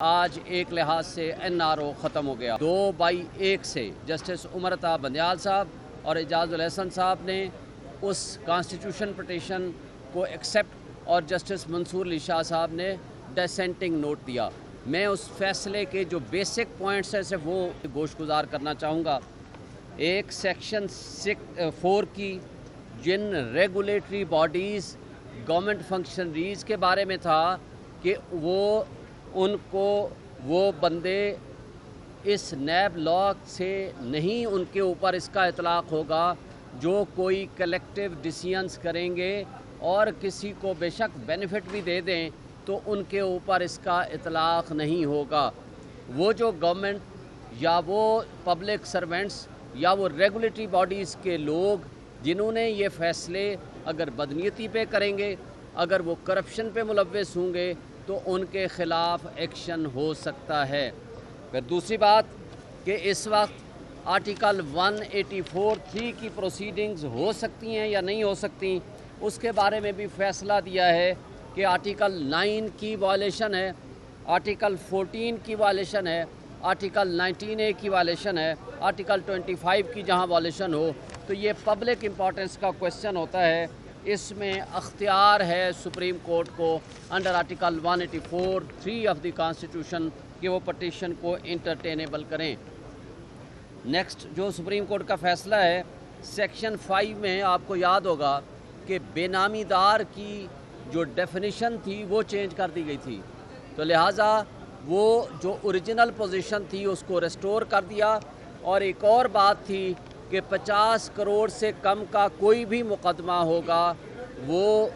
آج ایک لحاظ سے NRO ختم ہو گیا. 2/1 سے جسٹس عمر عطا بندیال صاحب اور اعجاز الحسن صاحب نے اس کانسٹیٹیوشن پٹیشن کو ایکسیپٹ اور جسٹس منصور علی شاہ صاحب نے ڈیسینٹنگ نوٹ دیا. میں اس فیصلے کے جو بیسک پوائنٹس ہیں صرف وہ گوش گزار کرنا چاہوں گا. ایک سیکشن 4 کی جن ریگولیٹری باڈیز گورنمنٹ فنکشنریز کے بارے میں تھا کہ ان کو وہ بندے اس نیب لا سے نہیں ان کے اوپر اس کا اطلاق ہوگا جو کوئی کلیکٹیو ڈیسیژنز کریں گے اور کسی کو بے شک بینیفٹ بھی دے دیں تو ان کے اوپر اس کا اطلاق نہیں ہوگا. وہ جو گورنمنٹ یا وہ پبلک سرونٹس یا وہ ریگولیٹری باڈیز کے لوگ جنہوں نے یہ فیصلے اگر بدنیتی پہ کریں گے، اگر وہ کرپشن پہ ملوث ہوں گے تو ان کے خلاف ایکشن ہو سکتا ہے. پھر دوسری بات کہ اس وقت آرٹیکل 184(3) کی پروسیڈنگز ہو سکتی ہیں یا نہیں ہو سکتی، اس کے بارے میں بھی فیصلہ دیا ہے کہ آرٹیکل 9 کی وائلیشن ہے، آرٹیکل 14 کی وائلیشن ہے، آرٹیکل 19A کی وائلیشن ہے، آرٹیکل 25 کی جہاں وائلیشن ہو تو یہ پبلک امپورٹنس کا کویسچن ہوتا ہے. اس میں اختیار ہے سپریم کورٹ کو under article 184(3) of the constitution کہ وہ پٹیشن کو انٹرٹینیبل کریں. نیکسٹ جو سپریم کورٹ کا فیصلہ ہے سیکشن 5 میں آپ کو یاد ہوگا کہ بے نامی دار کی جو ڈیفینیشن تھی وہ چینج کر دی گئی تھی، تو لہٰذا وہ جو اوریجنل پوزیشن تھی اس کو ریسٹور کر دیا. اور ایک اور بات تھی کہ 50 کروڑ سے کم کا کوئی بھی مقدمہ ہوگا وہ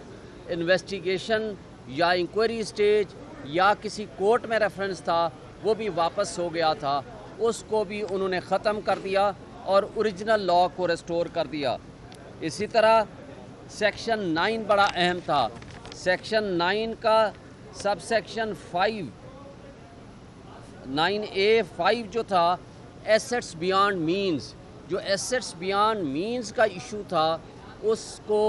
انویسٹیگیشن یا انکوائری سٹیج یا کسی کورٹ میں ریفرنس تھا وہ بھی واپس ہو گیا تھا، اس کو بھی انہوں نے ختم کر دیا اور اوریجنل لا کو ریسٹور کر دیا. اسی طرح سیکشن 9 بڑا اہم تھا. سیکشن 9 کا سب سیکشن 5 9A(5) جو تھا ایسٹس بیانڈ مینز، جو ایسٹس بیانڈ مینز کا ایشو تھا اس کو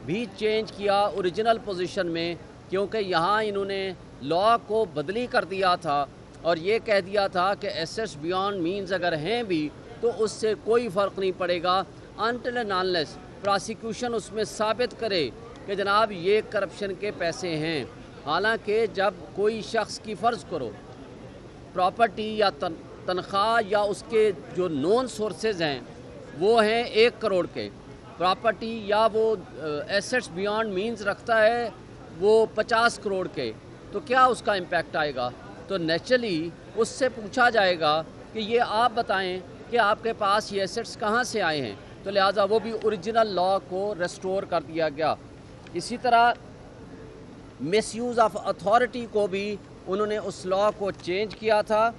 بھی چینج کیا اوریجنل پوزیشن میں، کیونکہ یہاں انہوں نے لا کو بدلی کر دیا تھا اور یہ کہہ دیا تھا کہ ایسٹس بیانڈ مینز اگر ہیں بھی تو اس سے کوئی فرق نہیں پڑے گا انٹل اینڈ انلیس پراسیکیوشن اس میں ثابت کرے کہ جناب یہ کرپشن کے پیسے ہیں. حالانکہ جب کوئی شخص کی فرض کرو پراپرٹی یا تنخواہ یا اس کے جو نون سورسز ہیں وہ ہیں 1 کروڑ کے، پراپرٹی یا وہ ایسٹس بیانڈ مینز رکھتا ہے وہ 50 کروڑ کے، تو کیا اس کا امپیکٹ آئے گا؟ تو نیچرلی اس سے پوچھا جائے گا کہ یہ آپ بتائیں کہ آپ کے پاس یہ ایسٹس کہاں سے آئے ہیں، تو لہٰذا وہ بھی اوریجنل لا کو ریسٹور کر دیا گیا. اسی طرح مس یوز آف اتھارٹی کو بھی انہوں نے اس لا کو چینج کیا تھا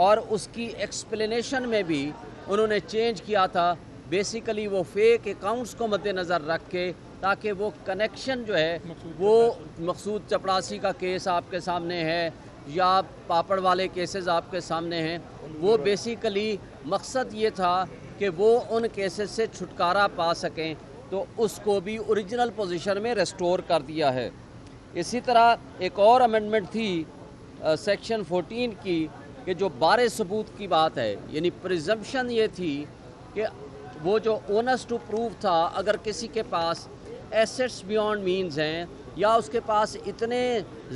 اور اس کی ایکسپلینیشن میں بھی انہوں نے چینج کیا تھا. بیسیکلی وہ فیک اکاؤنٹس کو مد نظر رکھ کے تاکہ وہ کنیکشن جو ہے وہ مقصود چپڑاسی کا کیس آپ کے سامنے ہے یا پاپڑ والے کیسز آپ کے سامنے ہیں، وہ بیسیکلی مقصد یہ تھا کہ وہ ان کیسز سے چھٹکارا پا سکیں، تو اس کو بھی اوریجنل پوزیشن میں ریسٹور کر دیا ہے. اسی طرح ایک اور امینڈمنٹ تھی سیکشن 14 کی کہ جو بارے ثبوت کی بات ہے، یعنی پریزمپشن یہ تھی کہ وہ جو اونس ٹو پروف تھا اگر کسی کے پاس ایسٹس بیانڈ مینز ہیں یا اس کے پاس اتنے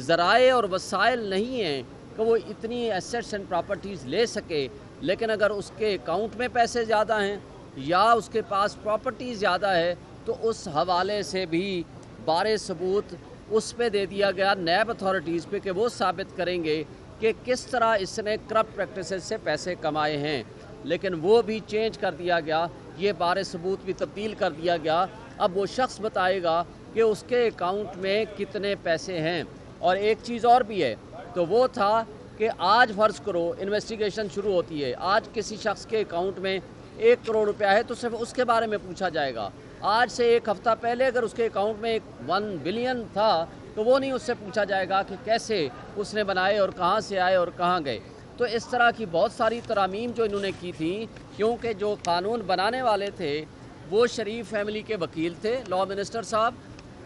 ذرائع اور وسائل نہیں ہیں کہ وہ اتنی ایسٹس اینڈ پراپرٹیز لے سکے، لیکن اگر اس کے اکاؤنٹ میں پیسے زیادہ ہیں یا اس کے پاس پراپرٹی زیادہ ہے تو اس حوالے سے بھی بارے ثبوت اس پہ دے دیا گیا نیب اتھارٹیز پہ کہ وہ ثابت کریں گے کہ کس طرح اس نے کرپٹ پریکٹسز سے پیسے کمائے ہیں. لیکن وہ بھی چینج کر دیا گیا، یہ بارے ثبوت بھی تبدیل کر دیا گیا. اب وہ شخص بتائے گا کہ اس کے اکاؤنٹ میں کتنے پیسے ہیں. اور ایک چیز اور بھی ہے، تو وہ تھا کہ آج فرض کرو انویسٹیگیشن شروع ہوتی ہے، آج کسی شخص کے اکاؤنٹ میں 1 کروڑ روپیہ ہے تو صرف اس کے بارے میں پوچھا جائے گا. آج سے 1 ہفتہ پہلے اگر اس کے اکاؤنٹ میں 1 بلین تھا تو وہ نہیں اس سے پوچھا جائے گا کہ کیسے اس نے بنائے اور کہاں سے آئے اور کہاں گئے. تو اس طرح کی بہت ساری ترامیم جو انہوں نے کی تھیں، کیونکہ جو قانون بنانے والے تھے وہ شریف فیملی کے وکیل تھے لا منسٹر صاحب،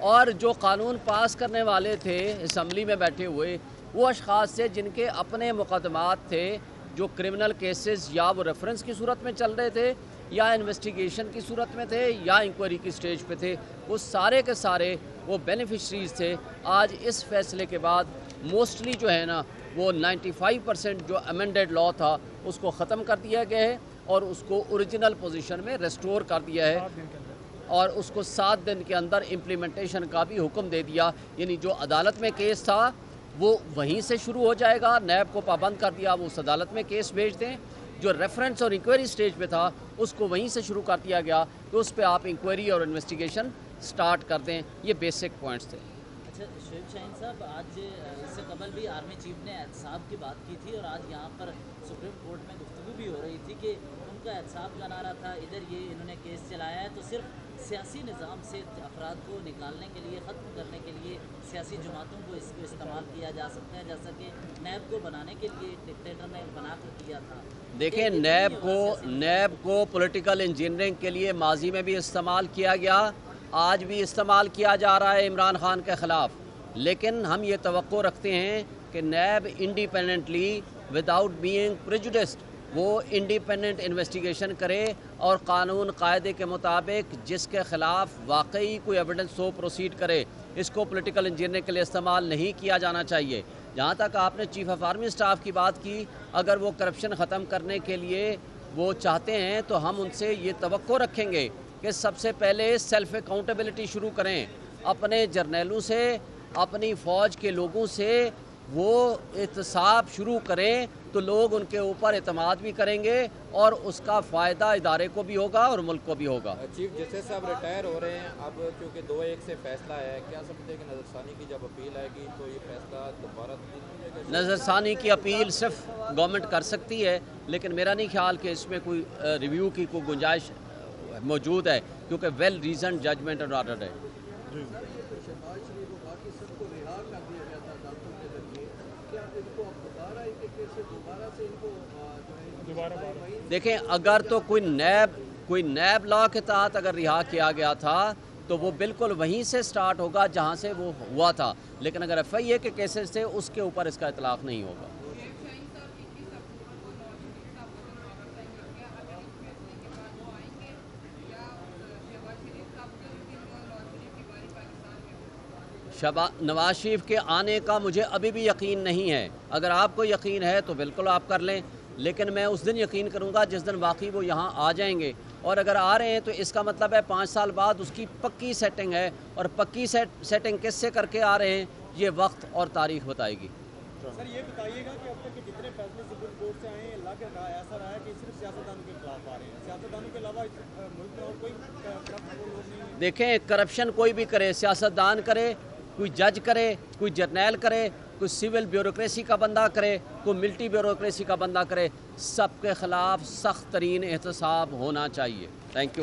اور جو قانون پاس کرنے والے تھے اسمبلی میں بیٹھے ہوئے وہ اشخاص تھے جن کے اپنے مقدمات تھے جو کرمنل کیسز یا وہ ریفرنس کی صورت میں چل رہے تھے یا انویسٹیگیشن کی صورت میں تھے یا انکوائری کی سٹیج پہ تھے، وہ سارے کے سارے وہ بینیفیشریز تھے۔ آج اس فیصلے کے بعد موسٹلی جو ہے نا وہ 95% جو امینڈڈ لا تھا اس کو ختم کر دیا گیا ہے اور اس کو اوریجنل پوزیشن میں ریسٹور کر دیا ہے اور اس کو 7 دن کے اندر امپلیمنٹیشن کا بھی حکم دے دیا، یعنی جو عدالت میں کیس تھا وہ وہیں سے شروع ہو جائے گا۔ نیب کو پابند کر دیا وہ اس عدالت میں کیس بھیج دیں، جو ریفرنس اور انکوائری سٹیج پہ تھا اس کو وہیں سے شروع کر دیا گیا کہ اس پہ آپ انکوائری اور انویسٹیگیشن سٹارٹ کر دیں۔ یہ بیسک پوائنٹس تھے۔ اچھا شعیب شاہین صاحب، آج اس سے قبل بھی آرمی چیف نے احتساب کی بات کی تھی اور آج یہاں پر سپریم کورٹ میں گفتگو بھی ہو رہی تھی کہ ان کا احتساب کا نعرہ تھا ادھر یہ انہوں نے کیس چلایا ہے تو صرف سیاسی نظام سے افراد کو نکالنے کے لیے، ختم کرنے کے لیے سیاسی جماعتوں کو اس کو استعمال کیا جا سکتا ہے، جیسا کہ نیب کو بنانے کے لیے ڈکٹیٹر نے بنا کر کیا تھا۔ دیکھیں نیب کو پولیٹیکل انجینئرنگ کے لیے ماضی میں بھی استعمال کیا گیا، آج بھی استعمال کیا جا رہا ہے عمران خان کے خلاف، لیکن ہم یہ توقع رکھتے ہیں کہ NAB independently without being prejudiced وہ انڈیپینڈنٹ انویسٹیگیشن کرے اور قانون قاعدے کے مطابق جس کے خلاف واقعی کوئی ایویڈنس ہو پروسیڈ کرے۔ اس کو پولیٹیکل انجینئرنگ کے لیے استعمال نہیں کیا جانا چاہیے۔ جہاں تک آپ نے چیف آف آرمی اسٹاف کی بات کی، اگر وہ کرپشن ختم کرنے کے لیے وہ چاہتے ہیں تو ہم ان سے یہ توقع رکھیں گے کہ سب سے پہلے سیلف اکاؤنٹیبلٹی شروع کریں، اپنے جرنیلوں سے، اپنی فوج کے لوگوں سے وہ احتساب شروع کریں تو لوگ ان کے اوپر اعتماد بھی کریں گے اور اس کا فائدہ ادارے کو بھی ہوگا اور ملک کو بھی ہوگا۔ چیف جسٹس صاحب ریٹائر ہو رہے ہیں، اب چونکہ 2-1 سے فیصلہ ہے، کیا سمجھتے ہیں کہ نظر ثانی کی جب اپیل آئے گی تو یہ فیصلہ دوبارہ نظر ثانی کی اپیل صرف گورنمنٹ کر سکتی ہے، لیکن میرا نہیں خیال کہ اس میں کوئی ریویو کی کوئی گنجائش موجود ہے کیونکہ well reasoned judgement and order ہے۔ دیکھیں اگر تو کوئی نیب لا کے تحت اگر رہا کیا گیا تھا تو وہ بالکل وہیں سے سٹارٹ ہوگا جہاں سے وہ ہوا تھا، لیکن اگر ایف آئی اے کے کیسز تھے اس کے اوپر اس کا اطلاق نہیں ہوگا۔ نواز شریف کے آنے کا مجھے ابھی بھی یقین نہیں ہے، اگر آپ کو یقین ہے تو بالکل آپ کر لیں، لیکن میں اس دن یقین کروں گا جس دن واقعی وہ یہاں آ جائیں گے، اور اگر آ رہے ہیں تو اس کا مطلب ہے 5 سال بعد اس کی پکی سیٹنگ ہے، اور پکی سیٹنگ کس سے کر کے آ رہے ہیں یہ وقت اور تاریخ بتائے گی۔ سر یہ بتائیے گا کہ اب تک کے جتنے فیصلے سپریم کورٹ سے آئے ہیں اللہ کے ایسا رہا ہے کہ صرف سیاستدانوں کے خلاف آ رہے ہیں، سیاستدانوں کے علاوہ ملک میں اور کوئی کرپٹ لوگ نہیں؟ دیکھیں کرپشن کوئی بھی کرے، سیاستدان کرے، کوئی جج کرے، کوئی جرنیل کرے، کوئی سول بیوروکریسی کا بندہ کرے، کوئی ملٹری بیوروکریسی کا بندہ کرے، سب کے خلاف سخت ترین احتساب ہونا چاہیے۔ Thank you.